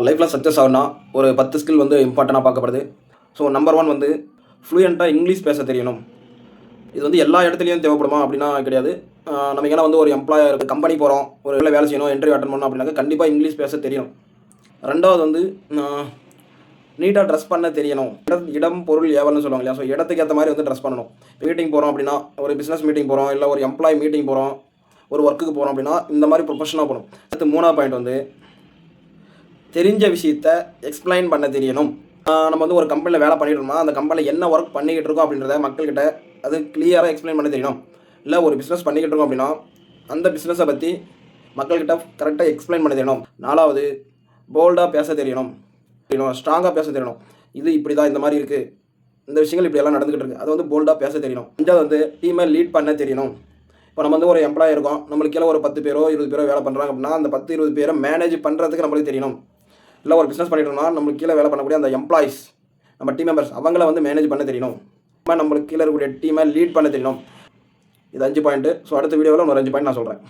லைஃப்பில் சக்ஸஸ் ஆகுனா ஒரு 10 ஸ்கில் வந்து இம்பார்ட்டண்ட்டாக பார்க்கப்படுது. ஸோ நம்பர் 1 வந்து ஃப்ளூயண்ட்டாக இங்கிலீஷ் பேச தெரியணும். இது வந்து எல்லா இடத்துலையும் தேவைப்படுமா அப்படின்னா கிடையாது. நம்ம ஏன்னா வந்து ஒரு எம்ப்ளாயர் கம்பெனி போகிறோம், ஒரு இடத்துல வேலை செய்யணும், இன்டர்வியூ அட்டன் பண்ணணும் அப்படின்னாக்க கண்டிப்பாக இங்கிலீஷ் பேச தெரியணும். 2வது வந்து நீட்டாக ட்ரெஸ் பண்ண தெரியணும். இடம் பொருள் ஏவல்னு சொல்லுவாங்க இல்லையா? ஸோ இடத்துக்கு ஏற்ற மாதிரி வந்து ட்ரெஸ் பண்ணணும். மீட்டிங் போகிறோம் அப்படின்னா, ஒரு பிஸ்னஸ் மீட்டிங் போகிறோம், இல்லை ஒரு எம்ப்ளாயி மீட்டிங் போகிறோம், ஒரு ஒர்க்குக்கு போகிறோம் அப்படின்னா இந்த மாதிரி ப்ரொஃபஷனாக போகணும். அடுத்து 3வது பாயிண்ட் வந்து தெரிஞ்ச விஷயத்த எக்ஸ்பிளைன் பண்ண தெரியணும். நம்ம வந்து ஒரு கம்பெனியில் வேலை பண்ணிட்டு இருக்கோம்னா அந்த கம்பெனியில் என்ன ஒர்க் பண்ணிக்கிட்டு இருக்கோம் அப்படின்றத மக்கள்கிட்ட அது கிளியராக எக்ஸ்பிளைன் பண்ண தெரியணும். இல்லை ஒரு பிஸ்னஸ் பண்ணிக்கிட்டு இருக்கோம் அப்படின்னா அந்த பிஸ்னஸை பற்றி மக்கள்கிட்ட கரெக்டாக எக்ஸ்பிளைன் பண்ண தெரியணும். 4வது போல்டாக பேச தெரியணும், ஸ்ட்ராங்காக பேச தெரியணும். இது இப்படி தான் இந்த மாதிரி இருக்குது, இந்த விஷயங்கள் இப்படியெல்லாம் நடந்துக்கிட்டு இருக்குது, அது வந்து போல்டாக பேச தெரியணும். 5வது வந்து டீமை லீட் பண்ண தெரியணும். இப்போ நம்ம வந்து ஒரு எம்ப்ளாயி இருக்கோம், நம்மளுக்கு கீழே ஒரு 10 பேரோ 20 பேரோ வேலை பண்ணுறாங்க அப்படின்னா அந்த 10 20 பேரை மேனேஜ் பண்ணுறதுக்கு நம்மளுக்கு தெரியணும். இல்லை ஒரு பிஸ்னஸ் பண்ணிட்டோம்னா நம்மளுக்கு கீழே வேலை பண்ணக்கூடிய அந்த எம்ப்ளாயிஸ், நம்ம டீம் மெம்பர்ஸ், அவங்கள வந்து மேனேஜ் பண்ண தெரியணும். நம்மளுக்கு கீழே இருக்கக்கூடிய டீமை லீட் பண்ண தெரியணும். இது 5 பாயிண்ட்டு. ஸோ அடுத்த வீடியோவில் இன்னொரு 5 பாயிண்ட் நான் சொல்கிறேன்.